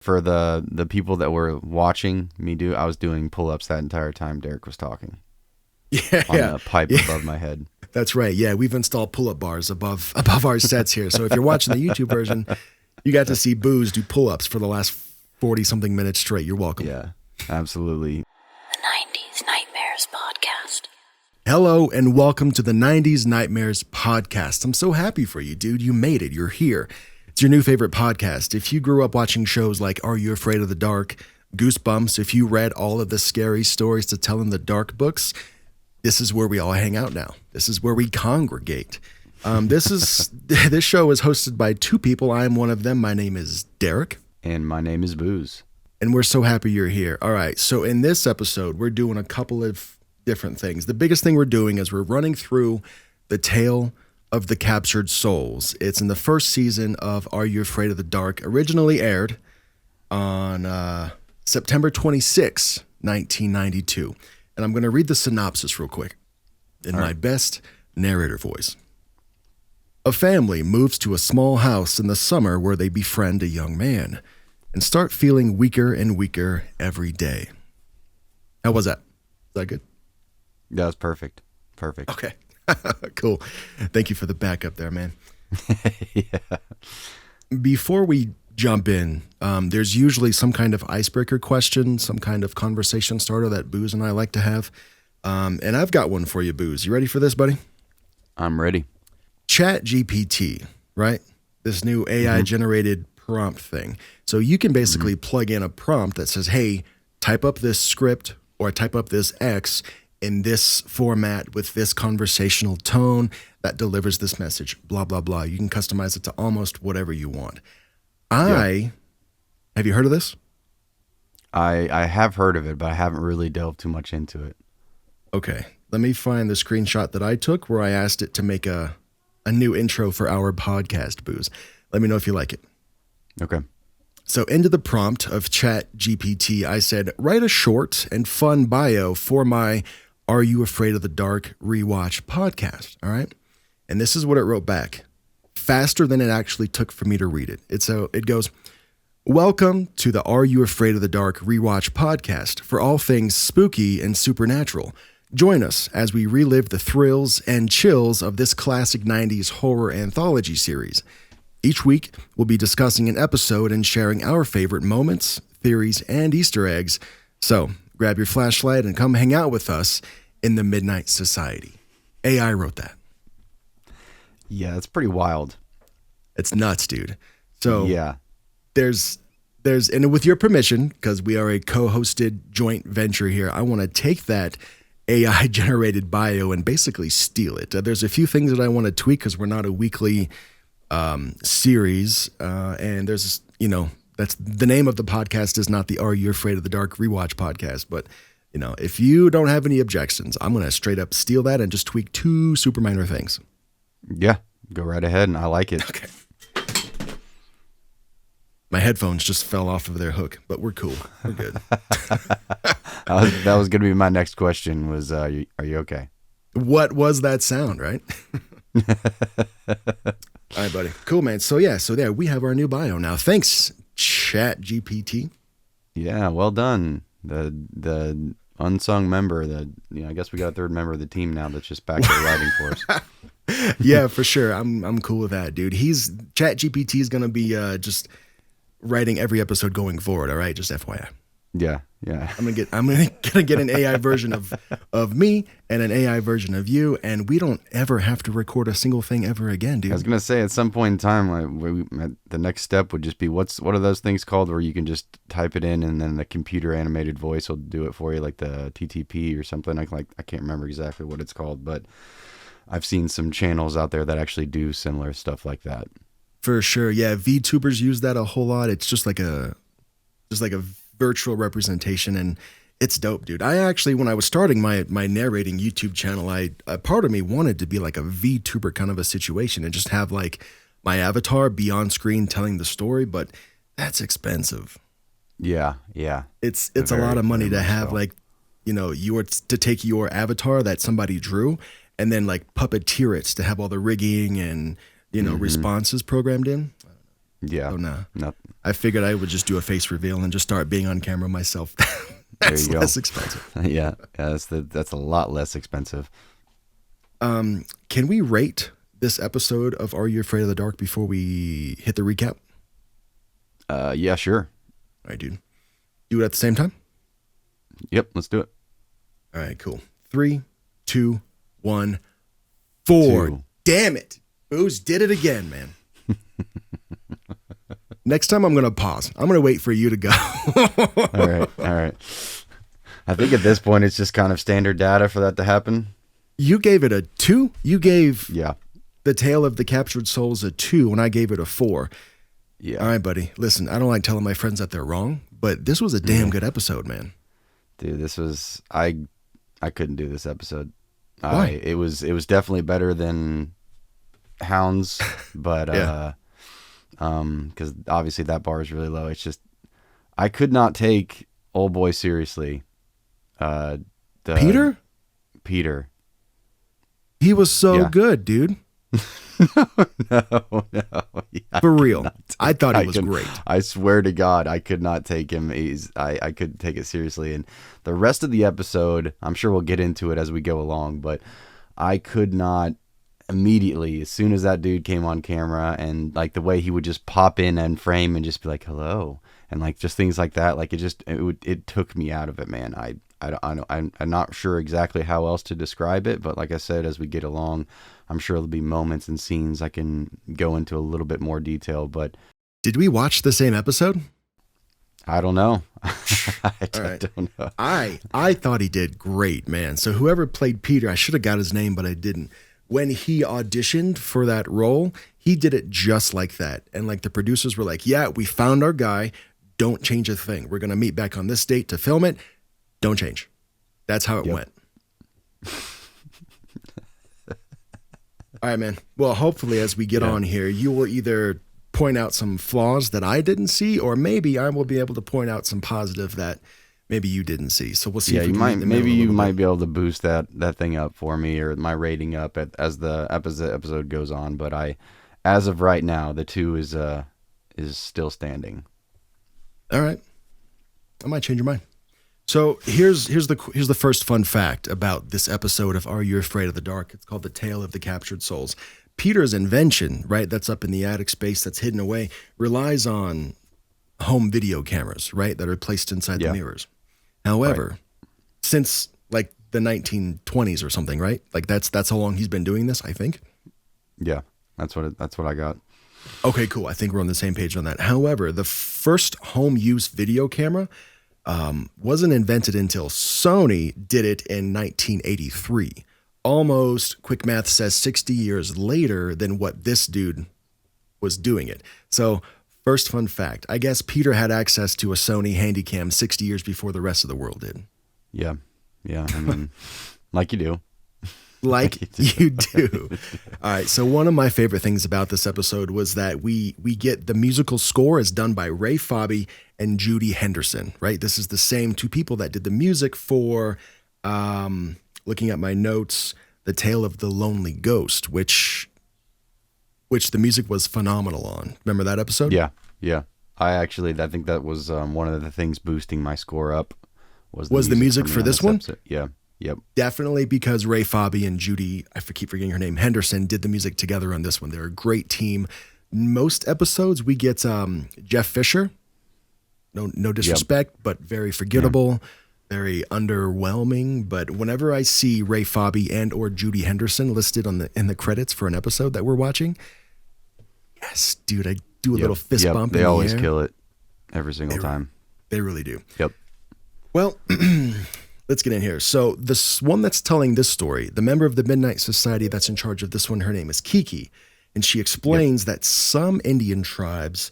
For the people that were watching me do, I was doing pull-ups that entire time Derek was talking Yeah, on the pipe yeah. above my head. That's right. Yeah, we've installed pull-up bars above our sets here. So if you're watching the YouTube version, you got to see Booze do pull-ups for the last 40-something minutes straight. You're welcome. Yeah, absolutely. The 90s Nightmares Podcast. Hello and welcome to the 90s Nightmares Podcast. I'm so happy for you, dude. You made it. You're here. It's your new favorite podcast. If you grew up watching shows like Are You Afraid of the Dark, Goosebumps, if you read all of the scary stories to tell in the dark books, this is where we all hang out now. This is where we congregate. This show is hosted by two people. I am one of them. My name is Darek. And my name is Booze. And we're so happy you're here. All right. So in this episode, we're doing a couple of different things. The biggest thing we're doing is we're running through the tale of the captured souls. It's in the first season of Are You Afraid of the Dark, originally aired on September 26, 1992. And I'm going to read the synopsis real quick in my best narrator voice. A family moves to a small house in the summer where they befriend a young man and start feeling weaker and weaker every day. How was that? Is that good? That was perfect. Perfect. Okay. Cool. Thank you for the backup there, man. Yeah. Before we jump in, there's usually some kind of icebreaker question, some kind of conversation starter that Booze and I like to have. And I've got one for you, Booze. You ready for this, buddy? I'm ready. Chat GPT, right? This new AI generated prompt thing. So you can basically plug in a prompt that says, hey, type up this script or type up this X in this format with this conversational tone that delivers this message, blah, blah, blah. You can customize it to almost whatever you want. Have you heard of this? I have heard of it, but I haven't really delved too much into it. Okay. Let me find the screenshot that I took where I asked it to make a new intro for our podcast, Booze. Let me know if you like it. Okay. So into the prompt of Chat GPT, I said, write a short and fun bio for my Are You Afraid of the Dark rewatch podcast. All right. And this is what it wrote back, faster than it actually took for me to read it. It goes, welcome to the Are You Afraid of the Dark rewatch podcast for all things spooky and supernatural. Join us as we relive the thrills and chills of this classic 90s horror anthology series. Each week, we'll be discussing an episode and sharing our favorite moments, theories, and Easter eggs. So grab your flashlight and come hang out with us in the Midnight Society. AI wrote that. Yeah, it's pretty wild. It's nuts, dude. So yeah, there's, and with your permission, because we are a co-hosted joint venture here, I want to take that AI generated bio and basically steal it. There's a few things that I want to tweak because we're not a weekly series, and there's, that's the name of the podcast is not the Are You Afraid of the Dark rewatch podcast, but if you don't have any objections, I'm going to straight up steal that and just tweak two super minor things. Yeah, go right ahead, and I like it. Okay. My headphones just fell off of their hook, but we're cool. We're good. That was going to be my next question was, are you okay? What was that sound, right? All right, buddy. Cool, man. So there we have our new bio now. Thanks, Chat GPT. Yeah, well done. The unsung member, I guess we got a third member of the team now that's just back there writing for us. Yeah, for sure. I'm cool with that, dude. Chat GPT is gonna be just writing every episode going forward. All right, just FYI. Yeah. I'm gonna get an AI version of me and an AI version of you, and we don't ever have to record a single thing ever again, dude. I was gonna say at some point in time, the next step would just be what are those things called where you can just type it in and then the computer animated voice will do it for you, like the TTP or something like I can't remember exactly what it's called, but I've seen some channels out there that actually do similar stuff like that. For sure, yeah. VTubers use that a whole lot. It's just like a virtual representation, and it's dope, dude. I actually, when I was starting my narrating YouTube channel, a part of me wanted to be like a VTuber kind of a situation and just have like my avatar be on screen telling the story, but that's expensive. Yeah. It's a lot of money to have like, to take your avatar that somebody drew and then like puppeteer it to have all the rigging and responses programmed in. Yeah. So nah. No, I figured I would just do a face reveal and just start being on camera myself. That's there you less go. expensive. Yeah. That's a lot less expensive. Can we rate this episode of Are You Afraid of the Dark before we hit the recap? Yeah, sure. All right, dude. Do it at the same time? Yep, let's do it. All right, cool. 3, 2, 1, 4. 2. Damn it. Booze did it again, man. Next time I'm going to pause. I'm going to wait for you to go. All right. I think at this point it's just kind of standard data for that to happen. You gave it a 2. You gave Yeah. The Tale of the Captured Souls a 2, and I gave it a 4. Yeah. All right, buddy. Listen, I don't like telling my friends that they're wrong, but this was a damn good episode, man. Dude, this was I couldn't do this episode. Why? It was definitely better than Hounds, but Yeah. because obviously that bar is really low. It's just I could not take Old Boy seriously. Peter? Peter. He was so Yeah. good, dude. No. Yeah, For real. I thought he was couldn't- great. I swear to God, I could not take him. I couldn't take it seriously. And the rest of the episode, I'm sure we'll get into it as we go along, but I could not immediately, as soon as that dude came on camera, and like the way he would just pop in and frame and just be like, hello. And like just things like that. Like it took me out of it, man. I'm not sure exactly how else to describe it, but like I said, as we get along, I'm sure there'll be moments and scenes I can go into a little bit more detail, but Did we watch the same episode? I don't know. All right. don't know. I thought he did great, man. So whoever played Peter, I should have got his name, but I didn't. When he auditioned for that role, he did it just like that. And like the producers were like, yeah, we found our guy. Don't change a thing. We're going to meet back on this date to film it. Don't change. That's how it went. All right, man. Well, hopefully as we get on here, you will either point out some flaws that I didn't see, or maybe I will be able to point out some positive that maybe you didn't see. So we'll see. Yeah, if we you can meet might. in the middle Maybe a you little might bit. be able to boost that thing up for me, or my rating up as the episode goes on. But as of right now, the 2 is still standing. All right, I might change your mind. So here's the first fun fact about this episode of Are You Afraid of the Dark? It's called The Tale of the Captured Souls. Peter's invention, right, that's up in the attic space that's hidden away, relies on home video cameras, right, that are placed inside the mirrors. However, since like the 1920s or something, right? Like that's how long he's been doing this, I think. Yeah, that's what I got. Okay, cool. I think we're on the same page on that. However, the first home use video camera wasn't invented until Sony did it in 1983. Almost, quick math says 60 years later than what this dude was doing it. So, first fun fact, I guess Peter had access to a Sony Handycam 60 years before the rest of the world did. Yeah. I mean, like you do. Like you do. All right. So one of my favorite things about this episode was that we get the musical score is done by Ray Fabi and Judy Henderson, right? This is the same 2 people that did the music for, looking at my notes, The Tale of the Lonely Ghost, which the music was phenomenal on. Remember that episode? Yeah. I think that was one of the things boosting my score up. Was the music for coming on this one? episode. Yeah. Yep. Definitely because Ray Fabi and Judy, I keep forgetting her name, Henderson, did the music together on this one. They're a great team. Most episodes we get Jeff Fisher. No disrespect, but very forgettable, very underwhelming. But whenever I see Ray Fabi and or Judy Henderson listed in the credits for an episode that we're watching, yes, dude, I do a little fist bump. They in always the air. kill it every single time. They really do. Yep. Well, let's get in here. So this one that's telling this story, the member of the Midnight Society that's in charge of this one, her name is Kiki. And she explains that some Indian tribes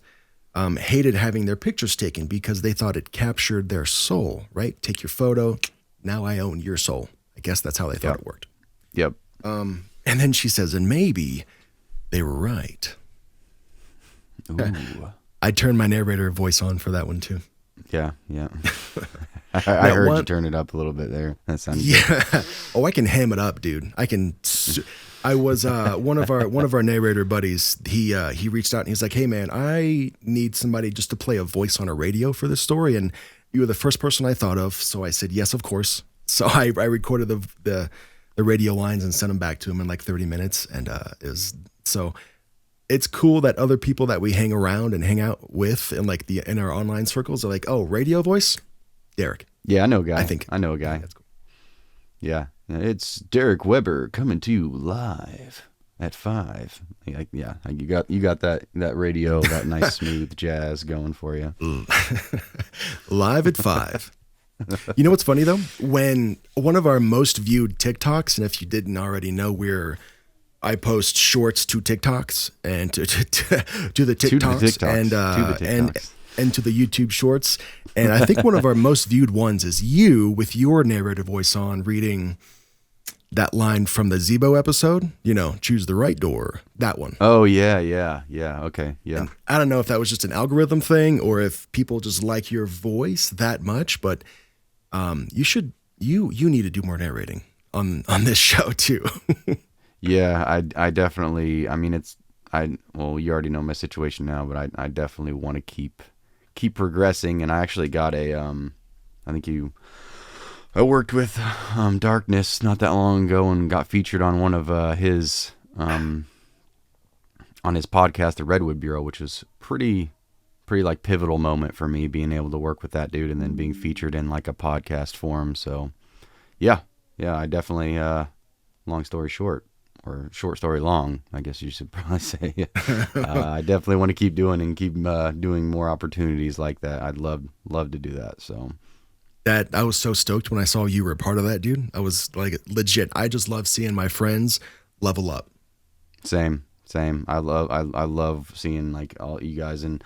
hated having their pictures taken because they thought it captured their soul, right? Take your photo. Now I own your soul. I guess that's how they thought it worked. Yep. And then she says, and maybe they were right. Ooh. I turned my narrator voice on for that one too. Yeah. I heard you turn it up a little bit there. That sounded good. Yeah. Oh, I can ham it up, dude. I was one of our narrator buddies. He reached out and he's like, "Hey man, I need somebody just to play a voice on a radio for this story." And you were the first person I thought of, so I said yes, of course. So I recorded the radio lines and sent them back to him in like 30 minutes, and it's cool that other people that we hang around and hang out with in like in our online circles are like, "Oh, radio voice, Darek." Yeah, I know a guy. I know a guy. That's cool. Yeah, it's Derek Weber coming to you live at 5. Yeah, you got that radio, that nice smooth jazz going for you. Live at 5. You know what's funny though? When one of our most viewed TikToks, and if you didn't already know, I post shorts to TikToks and to the TikToks, and to the YouTube shorts. And I think one of our most viewed ones is you with your narrative voice on reading that line from the Zebo episode, choose the right door, that one. Oh yeah. Okay. Yeah. And I don't know if that was just an algorithm thing or if people just like your voice that much, but you need to do more narrating on this show too. Yeah, I definitely, I mean, well, you already know my situation now, but I definitely want to keep progressing. And I actually got I worked with Darkness not that long ago and got featured on one of his on his podcast, The Redwood Bureau, which was pretty like pivotal moment for me, being able to work with that dude and then being featured in like a podcast form. So yeah, I definitely, long story short, or short story long, I guess you should probably say. I definitely want to keep doing more opportunities like that. I'd love to do that. So that I was so stoked when I saw you were a part of that, dude. I was like, legit. I just love seeing my friends level up. Same. I love seeing like all you guys, and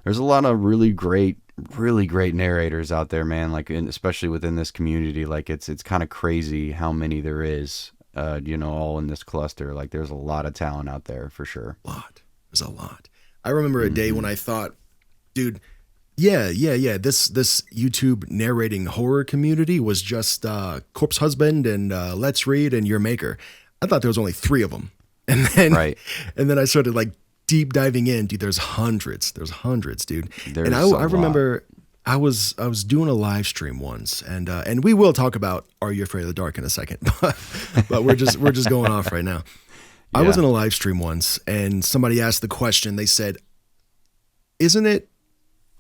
there's a lot of really great narrators out there, man. Like, especially within this community, like it's kind of crazy how many there is. All in this cluster. Like, there's a lot of talent out there for sure. There's a lot. I remember a day when I thought, dude, yeah. This YouTube narrating horror community was just Corpse Husband and Let's Read and Your Maker. I thought there was only 3 of them, and then I started like deep diving in. Dude, there's hundreds, dude. And I remember I was doing a live stream once, and we will talk about Are You Afraid of the Dark in a second, but we're just going off right now. Yeah. I was in a live stream once, and somebody asked the question. They said, "Isn't it?"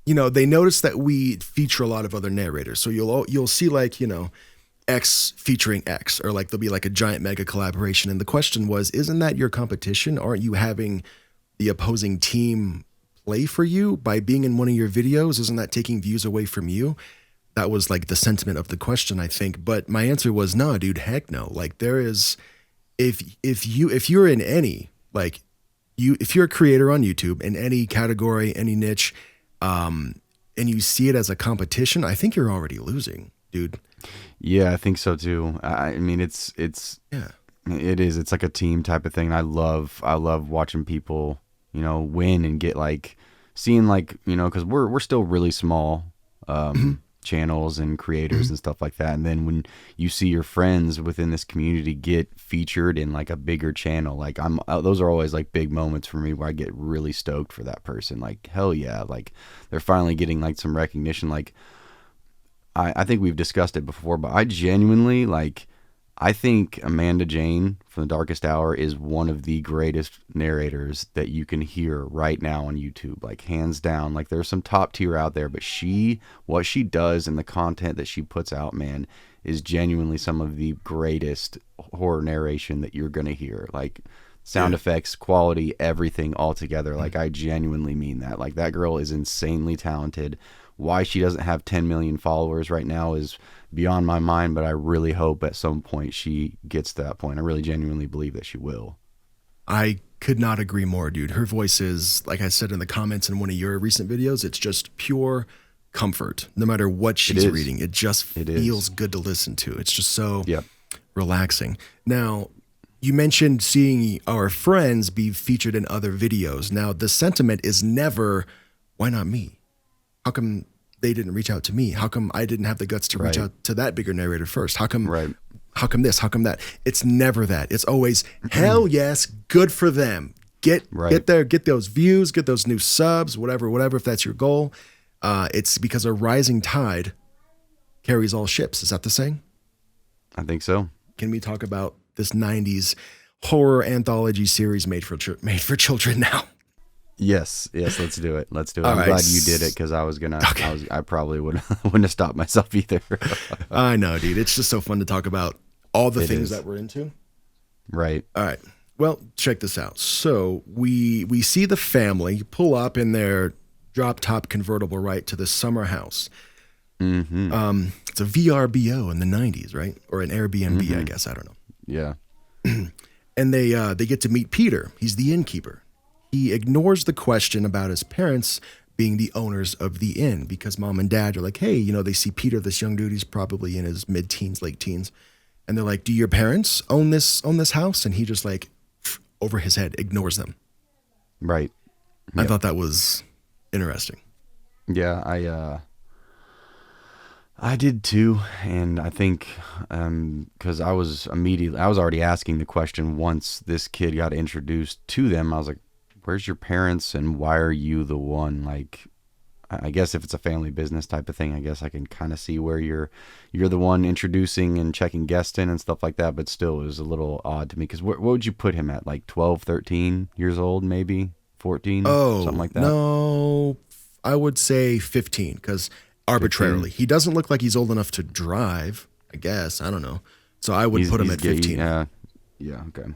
They noticed that we feature a lot of other narrators, so you'll see like X featuring X, or like there'll be like a giant mega collaboration. And the question was, "Isn't that your competition? Aren't you having the opposing team play for you by being in one of your videos? Isn't that taking views away from you?" That was like the sentiment of the question, I think. But my answer was, no, dude, heck no. Like, there is, if you're in any, like, if you're a creator on YouTube in any category, any niche, and you see it as a competition, I think you're already losing, dude. Yeah, I think so too. I mean, it is. It's like a team type of thing. I love watching people, win and get like, seeing like, because we're still really small channels and creators and stuff like that. And then when you see your friends within this community get featured in like a bigger channel, like those are always like big moments for me where I get really stoked for that person. Like, hell yeah, like they're finally getting like some recognition. Like, I think we've discussed it before, but I genuinely I think Amanda Jane from The Darkest Hour is one of the greatest narrators that you can hear right now on YouTube, like hands down. Like, there's some top tier out there, but what she does and the content that she puts out, man, is genuinely some of the greatest horror narration that you're going to hear. Like, sound effects, quality, everything all together. Like, I genuinely mean that. Like, that girl is insanely talented. Why she doesn't have 10 million followers right now is beyond my mind, but I really hope at some point she gets to that point. I really genuinely believe that she will. I could not agree more, dude. Her voice is, like I said in the comments in one of your recent videos, it's just pure comfort. No matter what she's reading, it just feels good to listen to. It's just so relaxing. Now, you mentioned seeing our friends be featured in other videos. Now, the sentiment is never, why not me? How come they didn't reach out to me? How come I didn't have the guts to reach out to that bigger narrator first? How come How come this? How come that? It's never that. It's always, hell yes, good for them. Get those views, get those new subs, whatever, if that's your goal. It's because a rising tide carries all ships. Is that the saying? I think so. Can we talk about this 90s horror anthology series made for children now? Yes, let's do it. I'm All right. glad you did it because I probably wouldn't have stopped myself either. I know, dude. It's just so fun to talk about all the things that we're into. Right. All right. Well, check this out. So we see the family pull up in their drop top convertible, right, to the summer house. Mm-hmm. It's a VRBO in the 90s, right? Or an Airbnb, I guess. I don't know. Yeah. And they get to meet Peter. He's the innkeeper. He ignores the question about his parents being the owners of the inn because mom and dad are like, hey, they see Peter, this young dude, he's probably in his mid-teens, late teens. And they're like, do your parents own this house? And he just like, over his head, ignores them. Right. I thought that was interesting. Yeah, I did too, and I think because I was already asking the question once this kid got introduced to them. I was like, where's your parents and why are you the one? Like, I guess if it's a family business type of thing, I guess I can kind of see where you're the one introducing and checking guests in and stuff like that, but still it was a little odd to me because what would you put him at, like 12, 13 years old, maybe 14, something like that? No, I would say 15 because arbitrarily 15? He doesn't look like he's old enough to drive, I guess. I don't know. So I would put him at 15. Yeah, okay.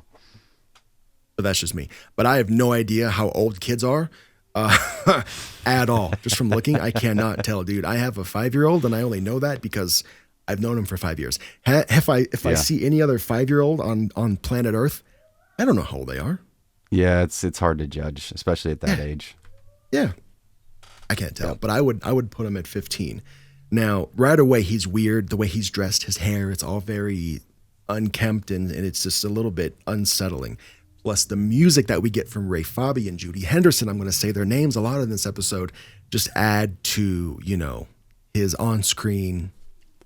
But that's just me. But I have no idea how old kids are at all. Just from looking, I cannot tell, dude. I have a 5-year-old, and I only know that because I've known him for 5 years. If I see any other 5-year-old on planet Earth, I don't know how old they are. Yeah, it's hard to judge, especially at that age. Yeah, I can't tell. But I would put him at 15. Now, right away, he's weird. The way he's dressed, his hair, it's all very unkempt, and it's just a little bit unsettling. Plus the music that we get from Ray Fabi and Judy Henderson, I'm going to say their names a lot in this episode, just add to, his on-screen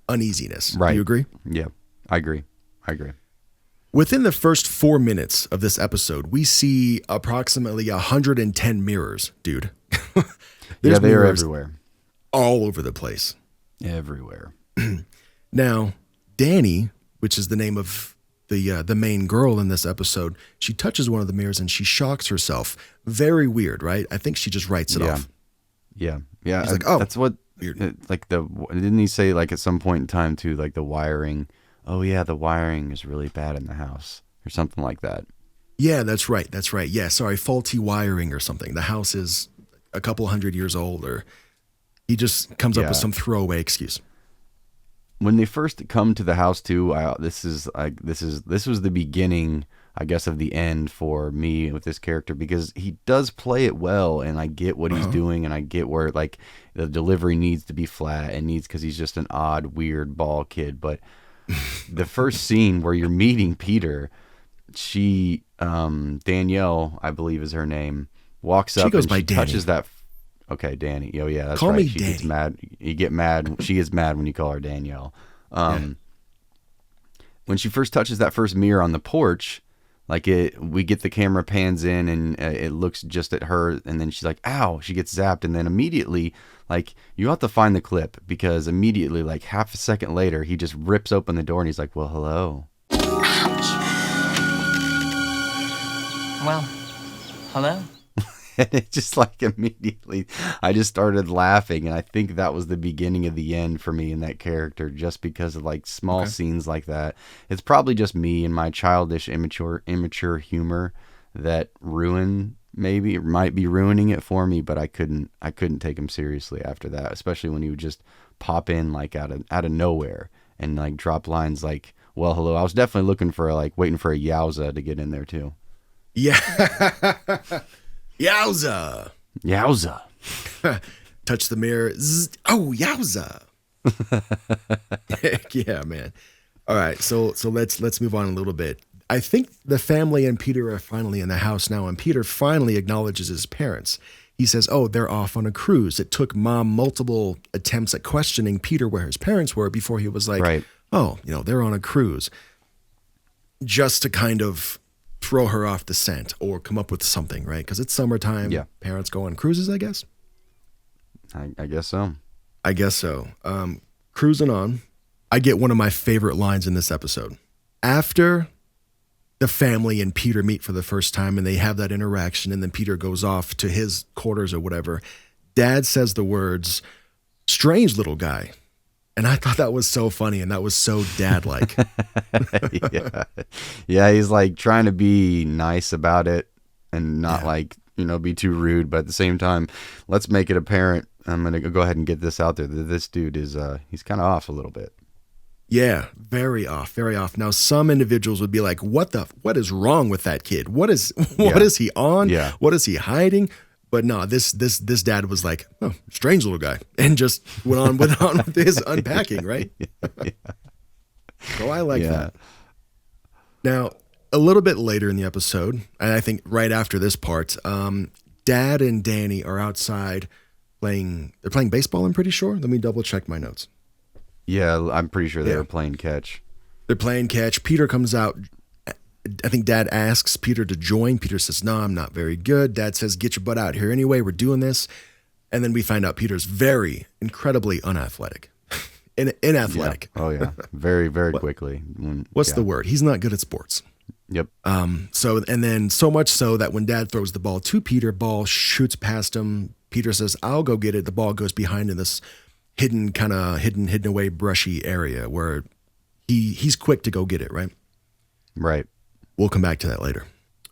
uneasiness. Right. Do you agree? Yeah, I agree. Within the first 4 minutes of this episode, we see approximately 110 mirrors, dude. Yeah, they are everywhere. All over the place. Everywhere. Now, Danny, which is the name of the main girl in this episode, she touches one of the mirrors and she shocks herself. Very weird, right? I think she just writes it off. Yeah. She's like, oh, that's what weird. Didn't he say like at some point in time too, like the wiring? Oh yeah, the wiring is really bad in the house or something like that. Yeah, that's right. Yeah, sorry, faulty wiring or something. The house is a couple 100 years old, or he just comes up with some throwaway excuse. When they first come to the house too, this was the beginning, I guess, of the end for me with this character, because he does play it well, and I get what he's doing, and I get where like the delivery needs to be flat and because he's just an odd, weird ball kid. But the first scene where you're meeting Peter, she Danielle, I believe is her name, walks up and she touches that. Okay, Danny. Oh, yeah, that's call right. Me she Danny. gets mad. You get mad. She gets mad when you call her Danielle. When she first touches that first mirror on the porch, we get the camera pans in and it looks just at her, and then she's like, "Ow!" She gets zapped, and then immediately, you have to find the clip because immediately, half a second later, he just rips open the door and he's like, "Well, hello." Well, hello. And it just immediately, I just started laughing, and I think that was the beginning of the end for me in that character, just because of small scenes like that. It's probably just me and my childish, immature humor that might be ruining it for me. But I couldn't take him seriously after that, especially when he would just pop in out of nowhere and drop lines like, "Well, hello." I was definitely looking for waiting for a yowza to get in there too. Yeah. Yowza. Touch the mirror. Zzz. Oh, yowza. Yeah, man. All right, so let's move on a little bit. I think the family and Peter are finally in the house now, and Peter finally acknowledges his parents. He says, "Oh, they're off on a cruise." It took Mom multiple attempts at questioning Peter where his parents were before he was like, right. oh, they're on a cruise, just to kind of throw her off the scent or come up with something, right? Because it's summertime. Yeah. Parents go on cruises, I guess. I guess so. I guess so. Cruising on, I get one of my favorite lines in this episode. After the family and Peter meet for the first time and they have that interaction, and then Peter goes off to his quarters or whatever, Dad says the words, "Strange little guy." And I thought that was so funny, and that was so dad-like. Yeah, he's like trying to be nice about it and not be too rude, but at the same time, let's make it apparent. I'm going to go ahead and get this out there that this dude is, he's kind of off a little bit. Yeah, very off, very off. Now, some individuals would be like, what is wrong with that kid? What is he on? Yeah. What is he hiding? But no, this dad was like, oh, strange little guy, and just went on with his unpacking, right? Yeah. So I like that. Now, a little bit later in the episode, and I think right after this part, Dad and Danny are outside playing. They're playing baseball, I'm pretty sure. Let me double check my notes. Yeah, I'm pretty sure they were playing catch. They're playing catch. Peter comes out. I think Dad asks Peter to join. Peter says, no, I'm not very good. Dad says, get your butt out here anyway. We're doing this. And then we find out Peter's incredibly unathletic. Inathletic. Yeah. Oh, yeah. Very, very quickly. What's the word? He's not good at sports. Yep. So much so that when Dad throws the ball to Peter, ball shoots past him. Peter says, I'll go get it. The ball goes behind in this hidden away brushy area where he's quick to go get it, right? Right. We'll come back to that later.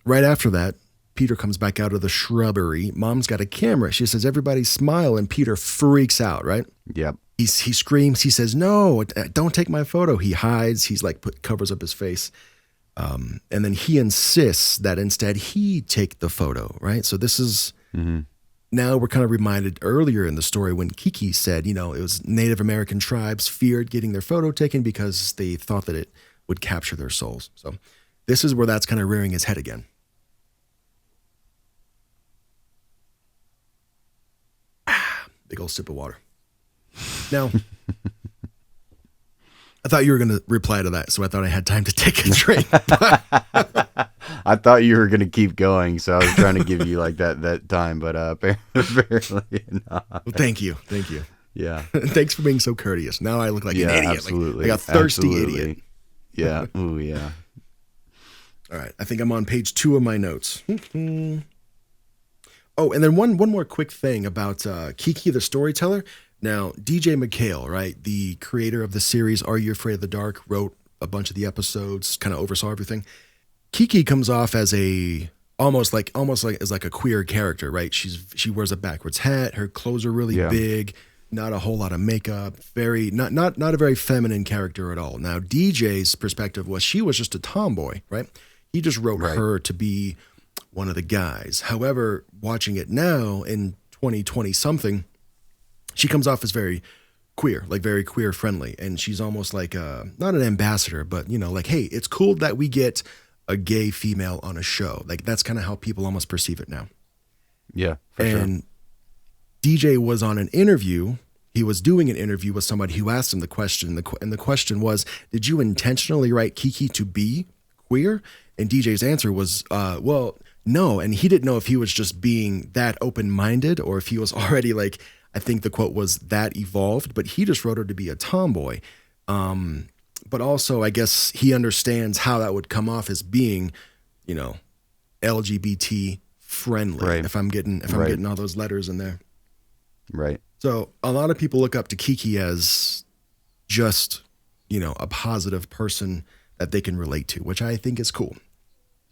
Right after that, Peter comes back out of the shrubbery. Mom's got a camera. She says, everybody smile, and Peter freaks out, right? Yep. He screams. He says, no, don't take my photo. He hides. He's like covers up his face. And then he insists that instead he take the photo, right? So this is, now we're kind of reminded earlier in the story when Kiki said, it was Native American tribes feared getting their photo taken because they thought that it would capture their souls. So this is where that's kind of rearing his head again. Big old sip of water. Now, I thought you were going to reply to that, so I thought I had time to take a drink. I thought you were going to keep going, so I was trying to give you like that time, but apparently not. Well, thank you. Yeah. Thanks for being so courteous. Now I look like an idiot. Absolutely. Like a thirsty idiot. Yeah. Ooh, yeah. All right. I think I'm on page 2 of my notes. Oh, and then one more quick thing about Kiki the storyteller. Now, DJ McHale, right, the creator of the series Are You Afraid of the Dark, wrote a bunch of the episodes, kind of oversaw everything. Kiki comes off as almost like a queer character, right? She wears a backwards hat, her clothes are really big, not a whole lot of makeup, not a very feminine character at all. Now, DJ's perspective was she was just a tomboy, right? He just wrote her to be one of the guys. However, watching it now in 2020 something, she comes off as very queer, like very queer friendly. And she's almost like not an ambassador, but like, hey, it's cool that we get a gay female on a show. Like that's kind of how people almost perceive it now. Yeah, for sure. And DJ was on an interview. He was doing an interview with somebody who asked him the question. And the question was, did you intentionally write Kiki to be queer? And DJ's answer was, well, no. And he didn't know if he was just being that open-minded or if he was already like, I think the quote was that evolved, but he just wrote her to be a tomboy. But also, I guess he understands how that would come off as being, LGBT friendly. Right. If I'm getting all those letters in there. Right. So a lot of people look up to Kiki as just, a positive person that they can relate to, which I think is cool.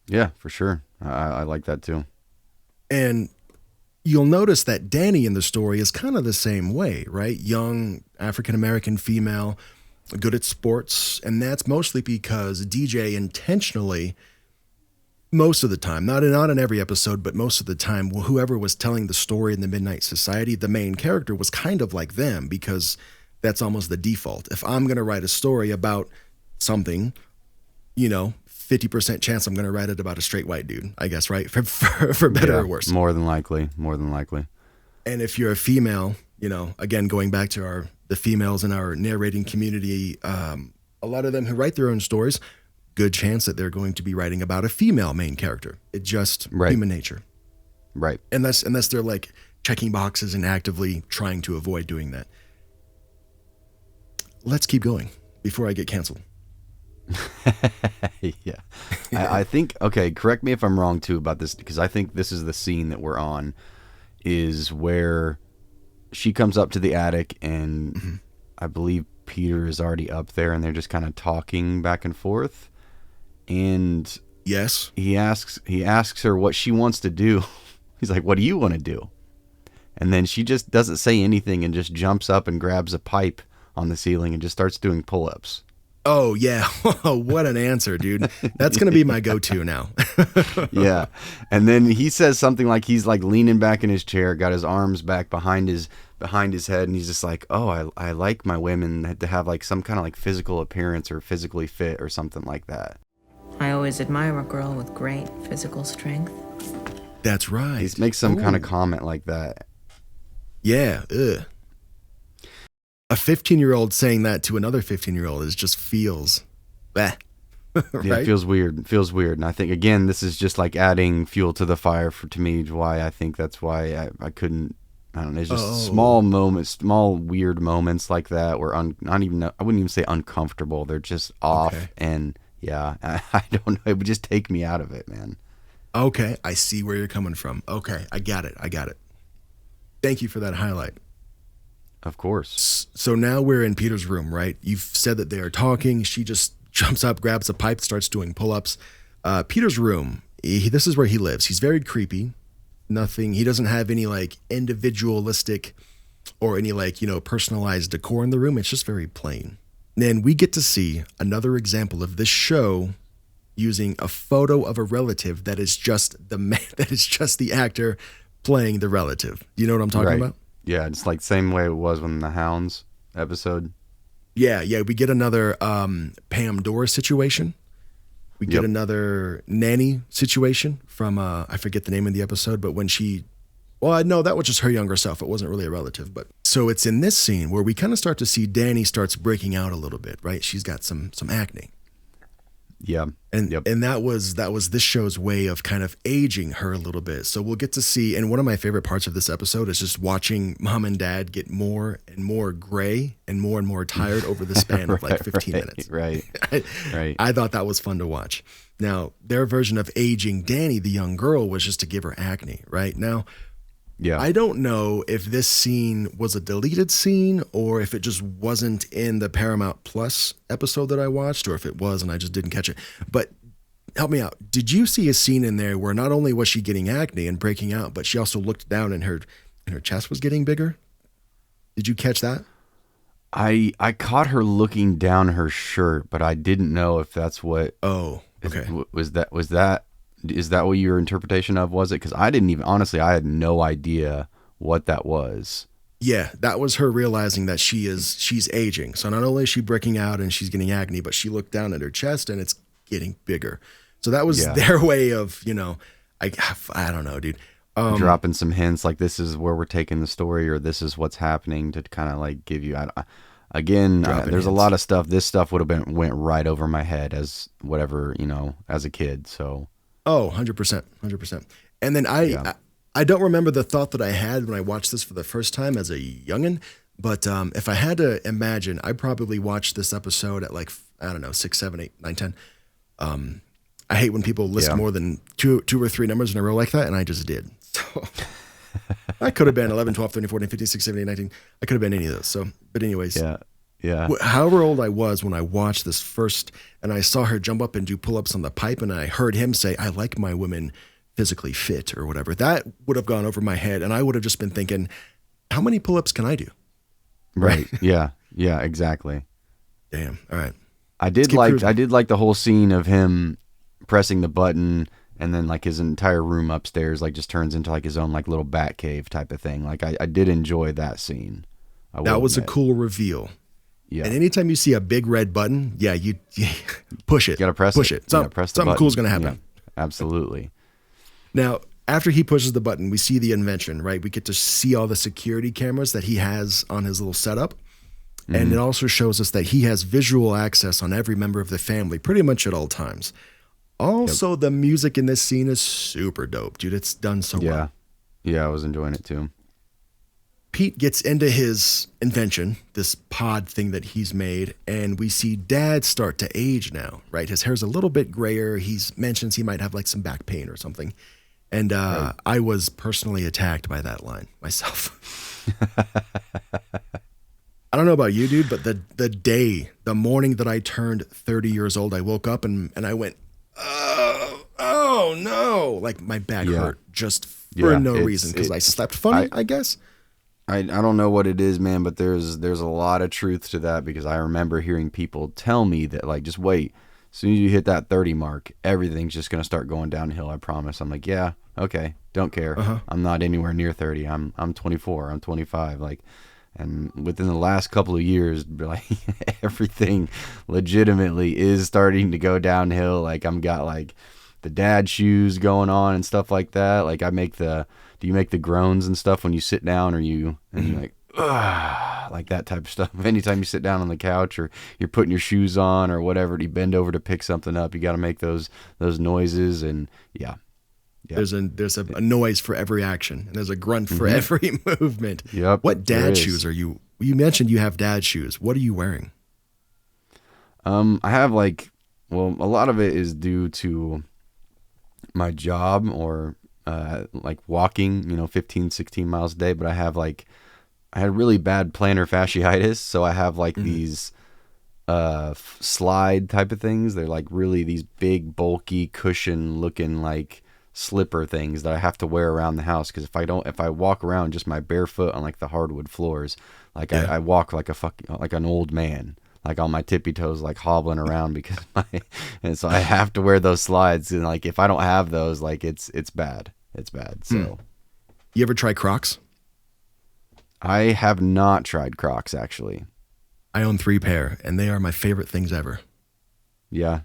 Yeah, for sure. I like that too. And you'll notice that Danny in the story is kind of the same way, right? Young African-American female, good at sports. And that's mostly because DJ intentionally, most of the time, not in every episode, but most of the time, whoever was telling the story in the Midnight Society, the main character was kind of like them because that's almost the default. If I'm going to write a story about something, 50% chance I'm going to write it about a straight white dude, I guess, right? For better or worse. More than likely. And if you're a female, again, going back to the females in our narrating community, a lot of them who write their own stories, good chance that they're going to be writing about a female main character. It's just human nature. Right. Unless they're like checking boxes and actively trying to avoid doing that. Let's keep going before I get canceled. Yeah. I think, okay, correct me if I'm wrong too about this, because I think this is the scene that we're on, is where she comes up to the attic and I believe Peter is already up there and they're just kind of talking back and forth. And yes, he asks her what she wants to do. He's like, what do you want to do? And then she just doesn't say anything and just jumps up and grabs a pipe on the ceiling and just starts doing pull-ups. Oh, yeah. What an answer, dude. That's going to be my go-to now. Yeah. And then he says something like he's like leaning back in his chair, got his arms back behind his head. And he's just like, oh, I like my women to have like some kind of like physical appearance or physically fit or something like that. I always admire a girl with great physical strength. That's right. He makes some kind of comment like that. Yeah. Ugh. A 15-year-old saying that to another 15-year-old just feels, right? Yeah, it feels weird. It feels weird. And I think, again, this is just like adding fuel to the fire to me, why I think that's why I couldn't, I don't know, it's just small moments, small weird moments like that where I wouldn't even say uncomfortable. They're just off. Okay. And yeah, I don't know. It would just take me out of it, man. Okay. I see where you're coming from. Okay. I got it. Thank you for that highlight. Of course. So now we're in Peter's room, right? You've said that they are talking. She just jumps up, grabs a pipe, starts doing pull-ups. Peter's room, this is where he lives. He's very creepy. He doesn't have any like individualistic or any like, personalized decor in the room. It's just very plain. And we get to see another example of this show using a photo of a relative that is just the actor playing the relative. Do you know what I'm talking about? Yeah, it's like same way it was when the Hounds episode. Yeah. We get another Pam Dora situation. We get another nanny situation from, I forget the name of the episode, but when that was just her younger self. It wasn't really a relative. But so it's in this scene where we kind of start to see Danny starts breaking out a little bit, right? She's got some acne. Yeah. And that was this show's way of kind of aging her a little bit. So we'll get to see, and one of my favorite parts of this episode is just watching mom and dad get more and more gray and more tired over the span of like 15 minutes. Right. I thought that was fun to watch. Now, their version of aging Danny, the young girl, was just to give her acne, right? Now, yeah. I don't know if this scene was a deleted scene or if it just wasn't in the Paramount Plus episode that I watched, or if it was and I just didn't catch it. But help me out. Did you see a scene in there where not only was she getting acne and breaking out, but she also looked down and her chest was getting bigger? Did you catch that? I caught her looking down her shirt, but I didn't know if that's what. Oh, okay. Is that what your interpretation of was it? Because I didn't even, honestly, I had no idea what that was. Yeah, that was her realizing that she's aging. So not only is she breaking out and she's getting acne, but she looked down at her chest and it's getting bigger. So that was their way of, I don't know, dude. Dropping some hints like this is where we're taking the story or this is what's happening to kind of like give you, there's hints. A lot of stuff. This stuff would have went right over my head as whatever, as a kid. So. Oh, 100%. And then I don't remember the thought that I had when I watched this for the first time as a youngin', but if I had to imagine, I probably watched this episode at like, I don't know, 6, 7, 8, 9, 10. I hate when people list more than two or three numbers in a row like that, and I just did. So I could have been 11, 12, 13, 14, 15, 16, 17, 19. I could have been any of those. So, but anyways. Yeah. However old I was when I watched this first and I saw her jump up and do pull-ups on the pipe and I heard him say, I like my women physically fit or whatever, that would have gone over my head and I would have just been thinking, how many pull-ups can I do? Right. Yeah, exactly. Damn. All right. I did like the whole scene of him pressing the button and then like his entire room upstairs like just turns into like his own like little bat cave type of thing. Like I did enjoy that scene. That was a cool reveal. Yeah. And anytime you see a big red button, you push it. You gotta press it. Something cool's gonna happen. Yeah, absolutely. Now, after he pushes the button, we see the invention, right? We get to see all the security cameras that he has on his little setup. And it also shows us that he has visual access on every member of the family pretty much at all times. Also, the music in this scene is super dope, dude. It's done so well. Yeah, I was enjoying it too. Pete gets into his invention, this pod thing that he's made, and we see Dad start to age now, right? His hair's a little bit grayer. He mentions he might have like some back pain or something. And right. I was personally attacked by that line myself. I don't know about you, dude, but the morning that I turned 30 years old, I woke up and I went, oh no, like my back hurt just for no reason because I slept funny, I guess. I don't know what it is, man, but there's a lot of truth to that because I remember hearing people tell me that, like, just wait. As soon as you hit that 30 mark, everything's just going to start going downhill, I promise. I'm like, yeah, okay, don't care. I'm not anywhere near 30. I'm 24, I'm 25, like, and within the last couple of years, like, everything legitimately is starting to go downhill. Like, I'm got, like, the dad shoes going on and stuff like that. Like, do you make the groans and stuff when you sit down, or you're like, ugh, like that type of stuff? Anytime you sit down on the couch or you're putting your shoes on or whatever, you bend over to pick something up, you got to make those noises. And yeah. There's a noise for every action, and there's a grunt for every movement. Yep. What dad shoes are you? You mentioned you have dad shoes. What are you wearing? I have a lot of it is due to my job or like walking, 15, 16 miles a day. But I had really bad plantar fasciitis. So I have like these slide type of things. They're like really these big, bulky, cushion looking like slipper things that I have to wear around the house. Cause if I walk around just my bare foot on like the hardwood floors, like I walk like like an old man, like on my tippy toes, like hobbling around because and so I have to wear those slides. And like, if I don't have those, like it's bad. It's bad. So you ever try Crocs? I have not tried Crocs, actually. I own 3 pair and they are my favorite things ever. Yeah.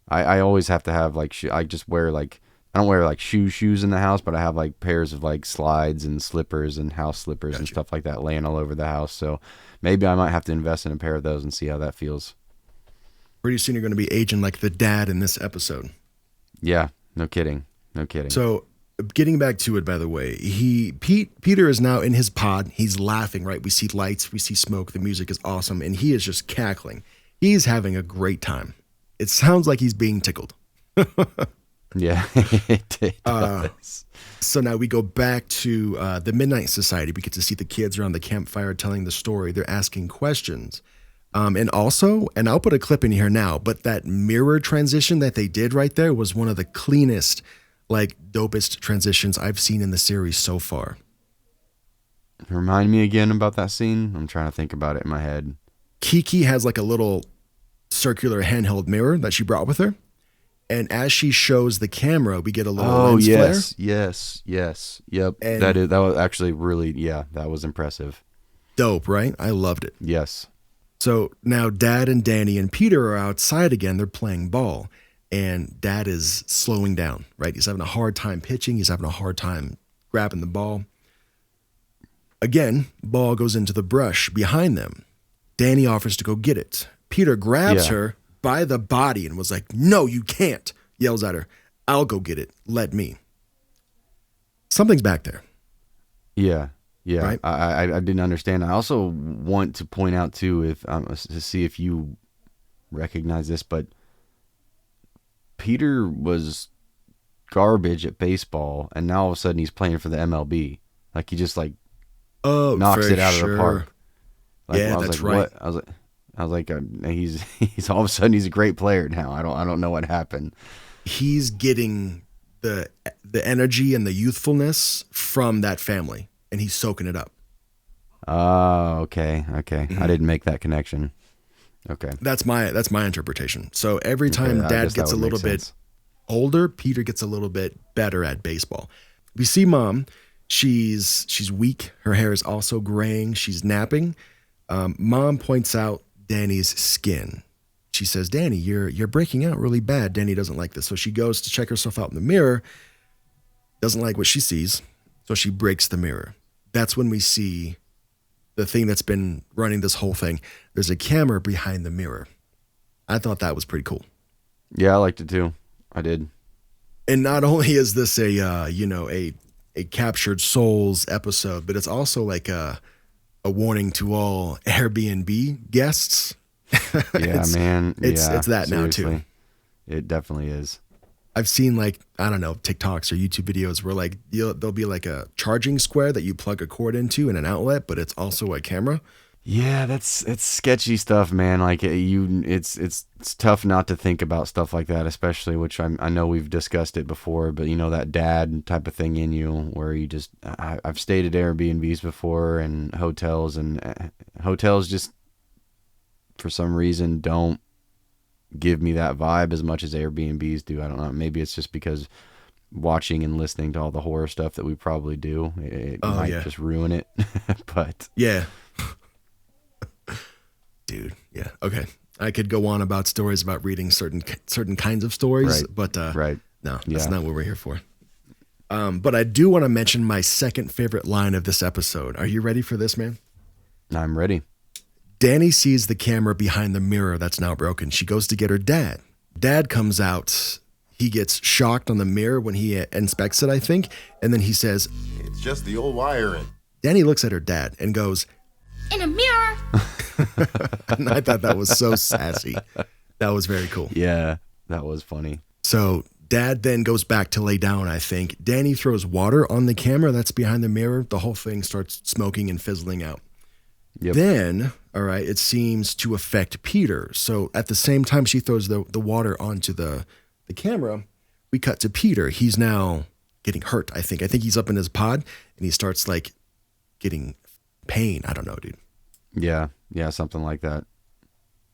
I always have to have like, I just wear like, I don't wear like shoes in the house, but I have like pairs of like slides and slippers and house slippers and stuff like that laying all over the house. So maybe I might have to invest in a pair of those and see how that feels. Pretty soon you're going to be aging like the dad in this episode. Yeah, no kidding. So getting back to it, by the way, Peter is now in his pod. He's laughing, right? We see lights, we see smoke. The music is awesome. And he is just cackling. He's having a great time. It sounds like he's being tickled. Yeah, it does. So now we go back to the Midnight Society. We get to see the kids around the campfire telling the story. They're asking questions. And I'll put a clip in here now, but that mirror transition that they did right there was one of the cleanest, like, dopest transitions I've seen in the series so far. Remind me again about that scene. I'm trying to think about it in my head. Kiki has like a little circular handheld mirror that she brought with her. And as she shows the camera, we get a little lens flare. Yes. Yep. And that was actually really, that was impressive. Dope, right? I loved it. Yes. So now Dad and Danny and Peter are outside again. They're playing ball. And Dad is slowing down, right? He's having a hard time pitching. He's having a hard time grabbing the ball. Again, ball goes into the brush behind them. Danny offers to go get it. Peter grabs her by the body and was like, no, you can't. Yells at her, I'll go get it. Let me. Something's back there. Yeah. Right? I didn't understand. I also want to point out too, to see if you recognize this, but Peter was garbage at baseball, and now all of a sudden he's playing for the MLB. Like he just knocks it out of the park. Like, yeah, that's right. What? I was like, he's all of a sudden he's a great player now. I don't know what happened. He's getting the energy and the youthfulness from that family, and he's soaking it up. Oh, okay. Mm-hmm. I didn't make that connection. Okay. That's my interpretation. So every time Dad gets a little bit older, Peter gets a little bit better at baseball. We see Mom. She's weak. Her hair is also graying. She's napping. Mom points out Danny's skin. She says, Danny, you're breaking out really bad. Danny doesn't like this. So she goes to check herself out in the mirror, doesn't like what she sees. So she breaks the mirror. That's when we see the thing that's been running this whole thing. There's a camera behind the mirror. I thought that was pretty cool. Yeah, I liked it too. I did. And not only is this a captured souls episode, but it's also like a warning to all Airbnb guests. Yeah, man. It's Yeah, that now too. seriously. It definitely is. I've seen like, I don't know, TikToks or YouTube videos where like there'll be like a charging square that you plug a cord into and an outlet, but it's also a camera. Yeah, it's sketchy stuff, man. Like it's tough not to think about stuff like that, especially which I know we've discussed it before, but you know that dad type of thing in you where you just I've stayed at Airbnbs before and hotels just for some reason don't give me that vibe as much as Airbnbs do. I don't know. Maybe it's just because watching and listening to all the horror stuff that we probably do, it might just ruin it. But yeah. Dude, yeah. Okay. I could go on about stories about reading certain kinds of stories, Right. but right. no, that's not what we're here for. But I do want to mention my second favorite line of this episode. Are you ready for this, man? I'm ready. Danny sees the camera behind the mirror that's now broken. She goes to get her dad. Dad comes out. He gets shocked on the mirror when he inspects it, I think. And then he says, "It's just the old wiring." Danny looks at her dad and goes, In a mirror. and I thought that was so sassy. That was very cool. Yeah, that was funny. So dad then goes back to lay down, I think. Danny throws water on the camera that's behind the mirror. The whole thing starts smoking and fizzling out. Yep. Then, all right, it seems to affect Peter. So at the same time she throws the water onto the camera, we cut to Peter. He's now getting hurt, I think. I think he's up in his pod and he starts like getting pain. I don't know, dude. Yeah, something like that.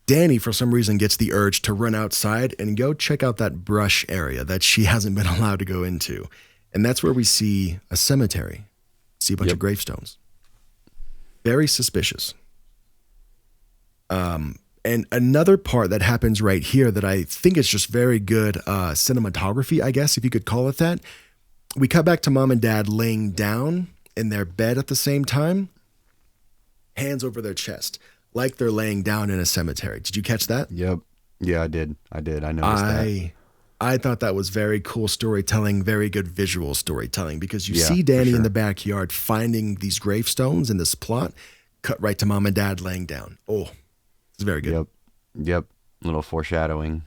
Danny, for some reason, gets the urge to run outside and go check out that brush area that she hasn't been allowed to go into. And that's where we see a cemetery, see a bunch of gravestones. Very suspicious. And another part that happens right here that I think is just very good cinematography, I guess, if you could call it that. We cut back to mom and dad laying down in their bed at the same time, hands over their chest, like they're laying down in a cemetery. Did you catch that? Yep. Yeah, I did. I noticed that. I thought that was very cool storytelling, very good visual storytelling, because you Yeah, see for Danny in sure. the backyard finding these gravestones in this plot, cut right to mom and dad laying down. Oh, it's very good. Yep. Little foreshadowing.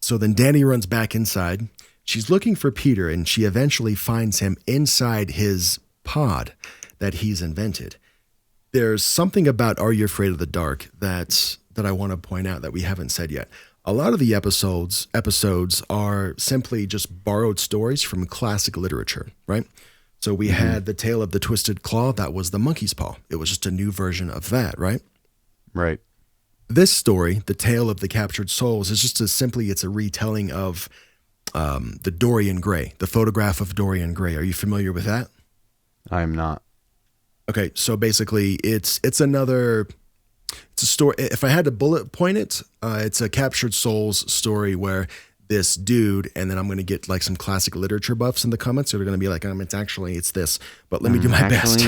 So then Danny runs back inside. She's looking for Peter, and she eventually finds him inside his pod that he's invented. There's something about Are You Afraid of the Dark that I want to point out that we haven't said yet. A lot of the episodes are simply just borrowed stories from classic literature, right? So we had The Tale of the Twisted Claw. That was the monkey's paw. It was just a new version of that, right? Right. This story, The Tale of the Captured Souls, is just it's a retelling of the Dorian Gray, the photograph of Dorian Gray. Are you familiar with that? I am not. Okay, so basically it's a story. If I had to bullet point it, it's a Captured Souls story where this dude, and then I'm going to get like some classic literature buffs in the comments. So they're going to be like, it's this, but let me do my best.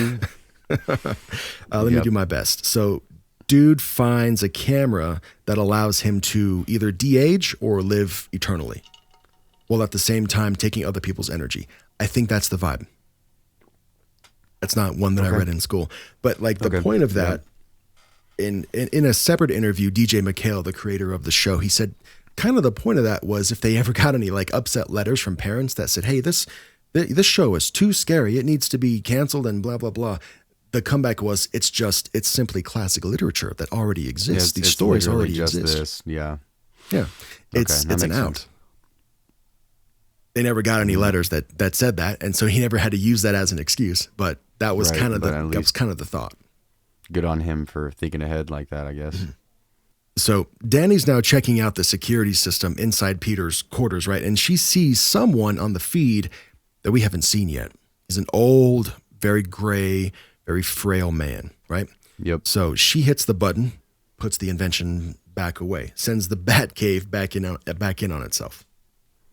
Let me do my best. So dude finds a camera that allows him to either de-age or live eternally, while at the same time taking other people's energy. I think that's the vibe. That's not one that I read in school. But like the point of that, in a separate interview, DJ McHale, the creator of the show, he said kind of the point of that was if they ever got any like upset letters from parents that said, hey, this show is too scary, it needs to be canceled and blah, blah, blah. The comeback was it's simply classic literature that already exists. These stories already exist. This. Yeah. Yeah. It's an makes out. sense. They never got any letters that said that, and so he never had to use that as an excuse. But that was kind of the thought. Good on him for thinking ahead like that, I guess. So Danny's now checking out the security system inside Peter's quarters, right? And she sees someone on the feed that we haven't seen yet. He's an old, very gray, very frail man, right? Yep. So she hits the button, puts the invention back away, sends the bat cave back in on itself.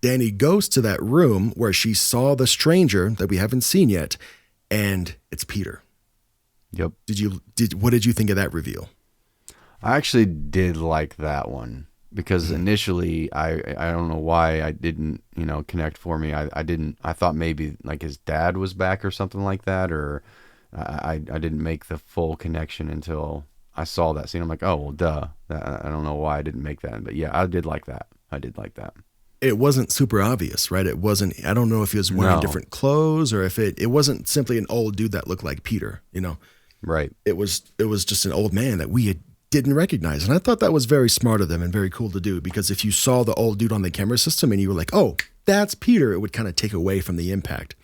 Danny goes to that room where she saw the stranger that we haven't seen yet, and it's Peter. Yep. What did you think of that reveal? I actually did like that one because initially I don't know why I didn't, connect for me. I thought maybe like his dad was back or something like that, or I didn't make the full connection until I saw that scene. I'm like, oh, well, duh. I don't know why I didn't make that. But yeah, I did like that. It wasn't super obvious, right? It wasn't, I don't know if he was wearing different clothes or if it wasn't simply an old dude that looked like Peter, Right. It was just an old man that we didn't recognize. And I thought that was very smart of them and very cool to do, because if you saw the old dude on the camera system and you were like, oh, that's Peter, it would kind of take away from the impact.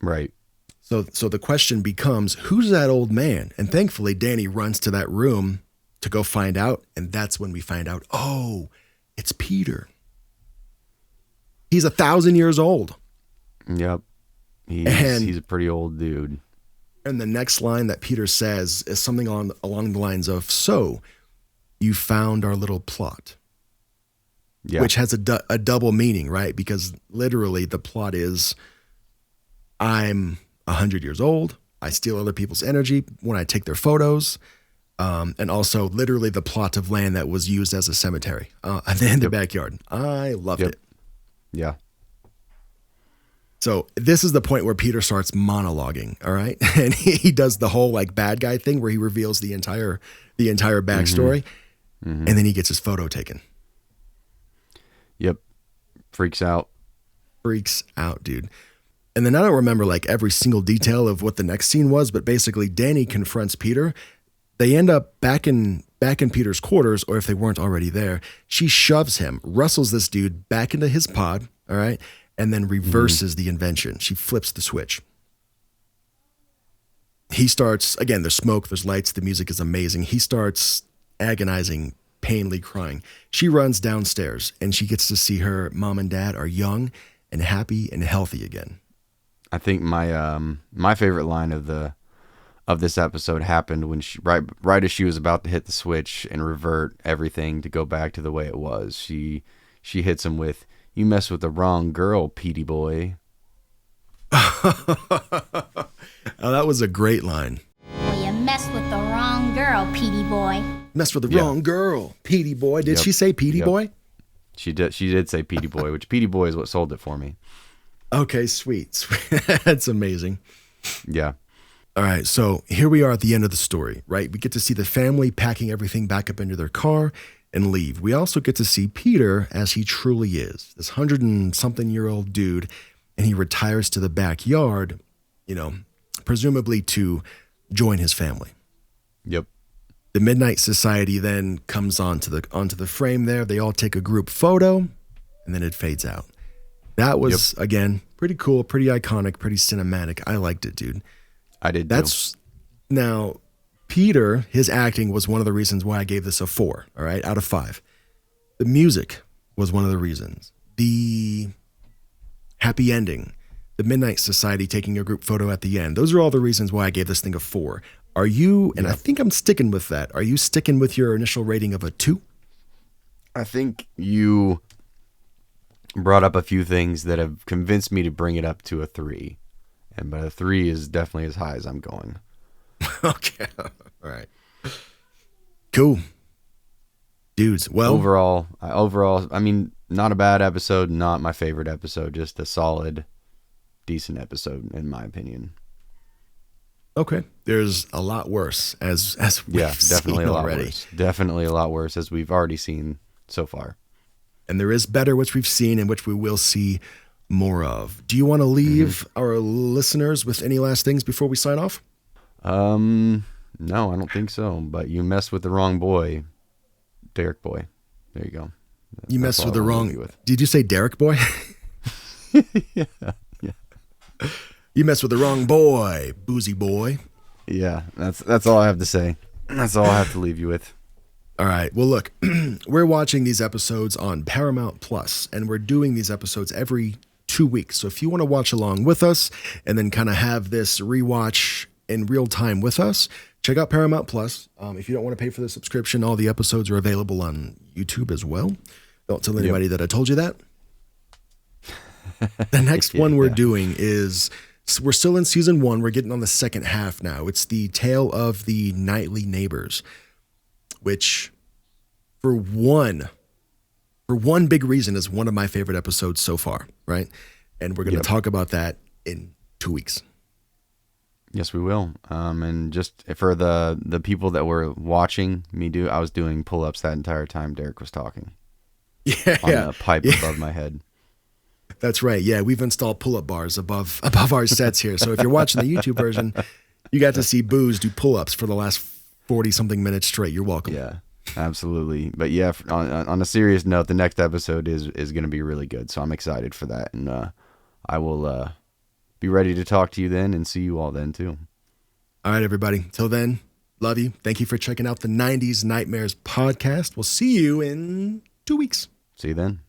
Right. So the question becomes, who's that old man? And thankfully, Danny runs to that room to go find out. And that's when we find out, oh, it's Peter. He's 1,000 years old. Yep. He's a pretty old dude. And the next line that Peter says is something along the lines of, so you found our little plot. Yeah. Which has a double meaning, right? Because literally the plot is, I'm 100 years old. I steal other people's energy when I take their photos. And also literally the plot of land that was used as a cemetery in the backyard. I loved it. Yeah. So this is the point where Peter starts monologuing, all right? And he does the whole like bad guy thing where he reveals the entire backstory, and then he gets his photo taken. Yep. Freaks out, dude. And then I don't remember like every single detail of what the next scene was, but basically Danny confronts Peter. They end up back in Peter's quarters, or if they weren't already there, she shoves him, wrestles this dude back into his pod, all right, and then reverses the invention. She flips the switch. He starts, again, there's smoke, there's lights, the music is amazing. He starts agonizing, painfully crying. She runs downstairs, and she gets to see her mom and dad are young and happy and healthy again. I think my favorite line of this episode happened when she right as she was about to hit the switch and revert everything to go back to the way it was. She hits him with, "You mess with the wrong girl, Petey boy." Oh, that was a great line. Well, you messed with the wrong girl, Petey boy. Messed with the wrong girl, Petey boy. Did she say Petey boy? She did say Petey boy, which Petey boy is what sold it for me. Okay, sweet. That's amazing. Yeah. All right, so here we are at the end of the story, right? We get to see the family packing everything back up into their car and leave. We also get to see Peter as he truly is, this 100-and-something-year-old dude, and he retires to the backyard, presumably to join his family. Yep. The Midnight Society then comes onto the frame there. They all take a group photo, and then it fades out. That was, again, pretty cool, pretty iconic, pretty cinematic. I liked it, dude. I did too. Now, Peter, his acting was one of the reasons why I gave this a 4, all right, out of 5. The music was one of the reasons. The happy ending, the Midnight Society taking a group photo at the end. Those are all the reasons why I gave this thing a 4. Are you, and I think I'm sticking with that, are you sticking with your initial rating of a 2? I think you brought up a few things that have convinced me to bring it up to a 3. But a 3 is definitely as high as I'm going. Okay. All right. Cool. Dudes, well. Overall, I mean, not a bad episode, not my favorite episode, just a solid, decent episode, in my opinion. Okay. There's a lot worse, as we've definitely seen a lot already. worse. Definitely a lot worse, as we've already seen so far. And there is better, which we've seen and which we will see more of. Do you want to leave our listeners with any last things before we sign off? No, I don't think so. But you messed with the wrong boy, Darek boy. There you go. You messed with the wrong. Did you say Darek boy? Yeah. You messed with the wrong boy, boozy boy. Yeah, that's all I have to say. That's all I have to leave you with. All right. Well, look, we're watching these episodes on Paramount Plus, and we're doing these episodes every 2 weeks. So if you want to watch along with us and then kind of have this rewatch in real time with us, check out Paramount Plus. If you don't want to pay for the subscription, all the episodes are available on YouTube as well. Don't tell anybody that I told you that. The next one we're doing is we're still in season 1. We're getting on the second half now. It's the tale of the nightly neighbors, which for one big reason is one of my favorite episodes so far, right? And we're going to talk about that in 2 weeks. Yes, we will. And just for the people that were watching me I was doing pull-ups that entire time Derek was talking. Yeah. On the pipe above my head. That's right. Yeah, we've installed pull-up bars above our sets here. So if you're watching the YouTube version, you got to see Booze do pull-ups for the last 40-something minutes straight. You're welcome. Yeah, absolutely. But yeah, on a serious note, the next episode is going to be really good. So I'm excited for that. And I will be ready to talk to you then and see you all then too. All right, everybody. Till then, love you. Thank you for checking out the 90s Nightmares podcast. We'll see you in 2 weeks. See you then.